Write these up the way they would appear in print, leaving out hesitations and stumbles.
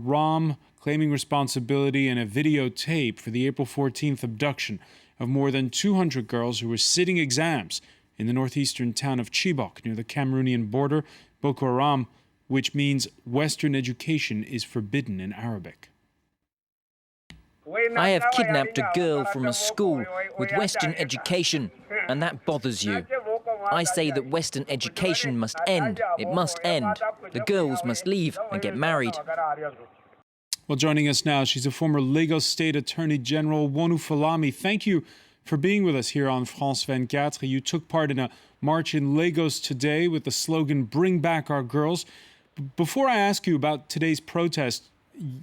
Haram claiming responsibility in a videotape for the April 14th abduction of more than 200 girls who were sitting exams in the northeastern town of Chibok near the Cameroonian border. Boko Haram, which means Western education is forbidden in Arabic. I have kidnapped a girl from a school with Western education, and that bothers you. I say that Western education must end. It must end. The girls must leave and get married. Well, joining us now, she's a former Lagos State Attorney General, Wonu Folami. Thank you for being with us here on France 24. You took part in a march in Lagos today with the slogan, "Bring back our girls." Before I ask you about today's protest,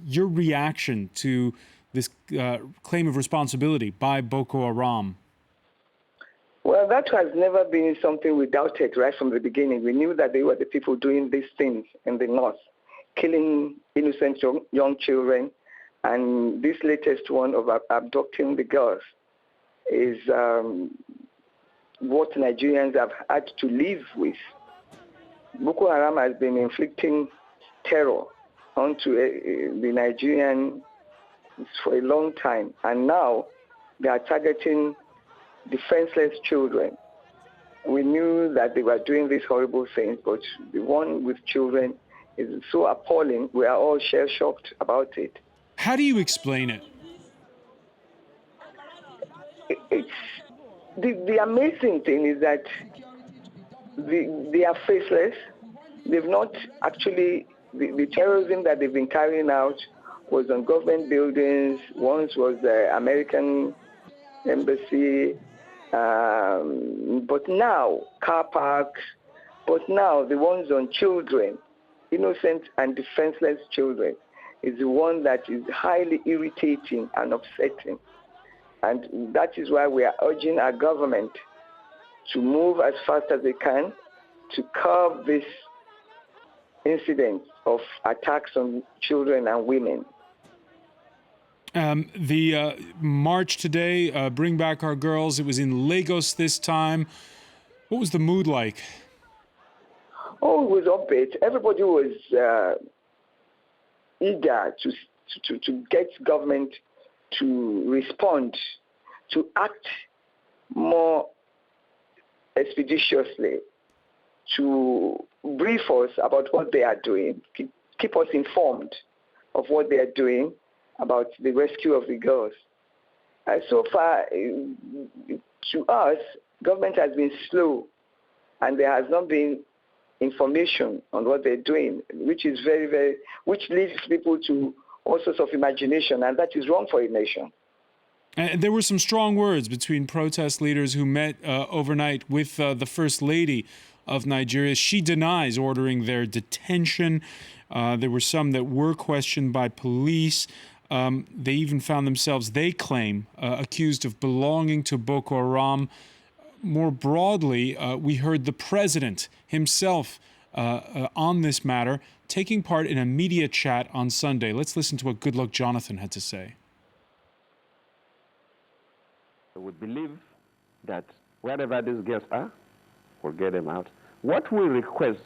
your reaction to this claim of responsibility by Boko Haram? Well, that has never been something we doubted right from the beginning. We knew that they were the people doing these things in the north, killing innocent young children. And this latest one of abducting the girls is what Nigerians have had to live with. Boko Haram has been inflicting terror onto the Nigerians for a long time. And now they are targeting defenseless children. We knew that they were doing these horrible things, but the one with children is so appalling. We are all shell-shocked about it. How do you explain it? It's the amazing thing is that they are faceless. They've not actually, the terrorism that they've been carrying out was on government buildings. Once was the American embassy, but now car parks, but now the ones on children, innocent and defenseless children, is the one that is highly irritating and upsetting. And that is why we are urging our government to move as fast as they can to curb this incident of attacks on children and women. The march today, Bring Back Our Girls, it was in Lagos this time. What was the mood like? Oh, it was upbeat. Everybody was eager to get government to respond, to act more expeditiously, to brief us about what they are doing, keep us informed of what they are doing about the rescue of the girls. So far, to us, government has been slow, and there has not been information on what they're doing, which is which leads people to all sorts of imagination, and that is wrong for a nation. And there were some strong words between protest leaders who met overnight with the First Lady of Nigeria. She denies ordering their detention. There were some that were questioned by police. They even found themselves, they claim, accused of belonging to Boko Haram. More broadly, we heard the president himself on this matter, taking part in a media chat on Sunday. Let's listen to what Goodluck Jonathan had to say. We believe that wherever these girls are, we'll get them out. What we request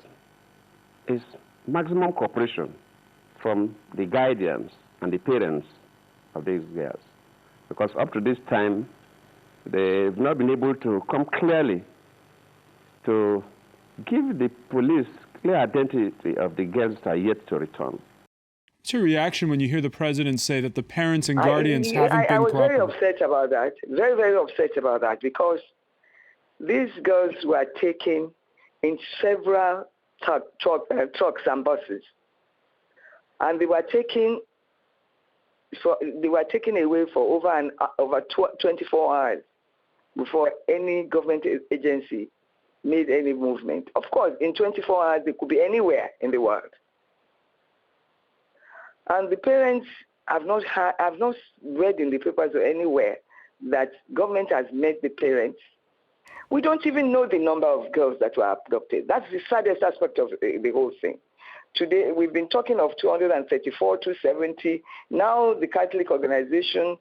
is maximum cooperation from the guardians and the parents of these girls. Because up to this time, they've not been able to come clearly to give the police clear identity of the girls that are yet to return. What's your reaction when you hear the president say that the parents and guardians haven't been cooperative? I was very upset about that, very upset about that, because these girls were taken in several trucks and buses, and they were taken away for over 24 hours before any government agency made any movement. Of course, in 24 hours, they could be anywhere in the world. And the parents have not read in the papers or anywhere that government has met the parents. We don't even know the number of girls that were abducted. That's the saddest aspect of the whole thing. Today, we've been talking of 234, 270. Now the Catholic organization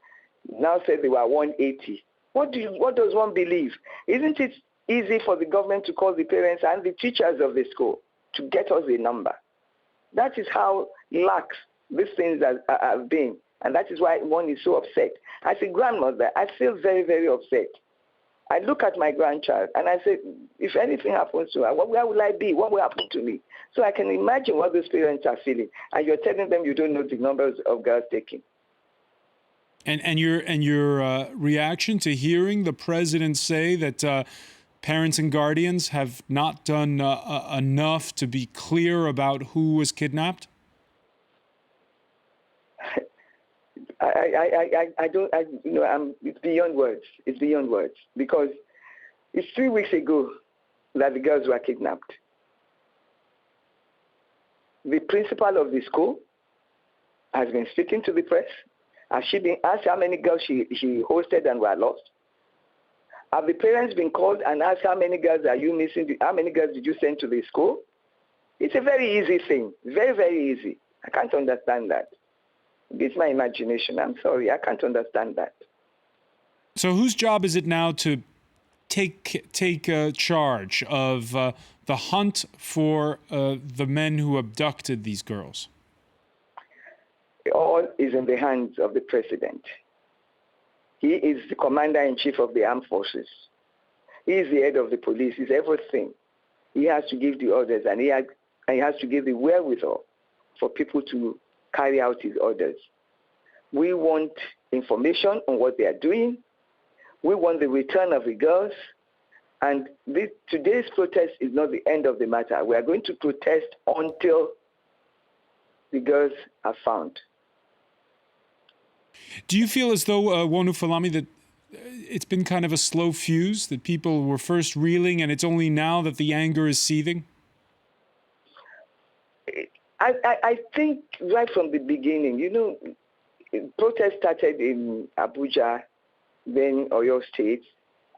now said they were 180. What does one believe? Isn't it easy for the government to call the parents and the teachers of the school to get us a number? That is how lax these things have been. And that is why one is so upset. As a grandmother, I feel very, very upset. I look at my grandchild and I say, if anything happens to her, where will I be? What will happen to me? So I can imagine what those parents are feeling. And you're telling them you don't know the numbers of girls taken. And your reaction to hearing the president say that parents and guardians have not done enough to be clear about who was kidnapped? It's beyond words. It's beyond words because it's 3 weeks ago that the girls were kidnapped. The principal of the school has been speaking to the press. Has she been asked how many girls she hosted and were lost? Have the parents been called and asked how many girls are you missing? How many girls did you send to the school? It's a very easy thing. Very, very easy. I can't understand that. It's my imagination. I'm sorry. I can't understand that. So whose job is it now to take charge of the hunt for the men who abducted these girls? All is in the hands of the president. He is the commander-in-chief of the armed forces. He is the head of the police. He's everything. He has to give the orders, and he has to give the wherewithal for people to carry out his orders. We want information on what they are doing. We want the return of the girls. And today's protest is not the end of the matter. We are going to protest until the girls are found. Do you feel as though, Wonu Folami, that it's been kind of a slow fuse, that people were first reeling and it's only now that the anger is seething? I think right from the beginning, protest started in Abuja, then Oyo State,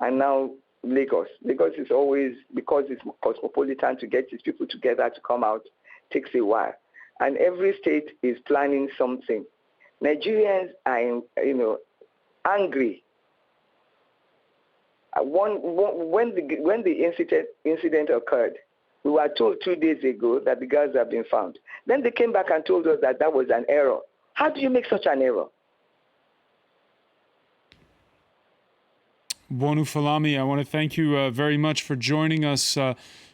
and now Lagos. Lagos is always, because it's cosmopolitan, to get these people together to come out takes a while. And every state is planning something. Nigerians are, angry. When the incident occurred, we were told 2 days ago that the girls have been found. Then they came back and told us that that was an error. How do you make such an error? Wonu Folami, I want to thank you very much for joining us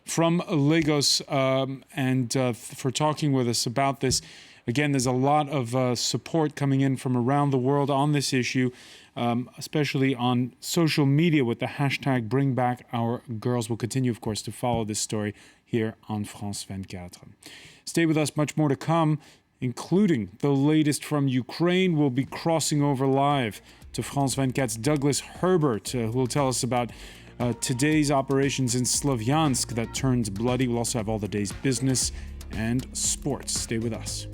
from Lagos and for talking with us about this. Again, there's a lot of support coming in from around the world on this issue, especially on social media with the hashtag #BringBackOurGirls. We'll continue, of course, to follow this story here on France 24. Stay with us, much more to come, including the latest from Ukraine. We'll be crossing over live to France 24's Douglas Herbert, who will tell us about today's operations in Slavyansk that turned bloody. We'll also have all the day's business and sports. Stay with us.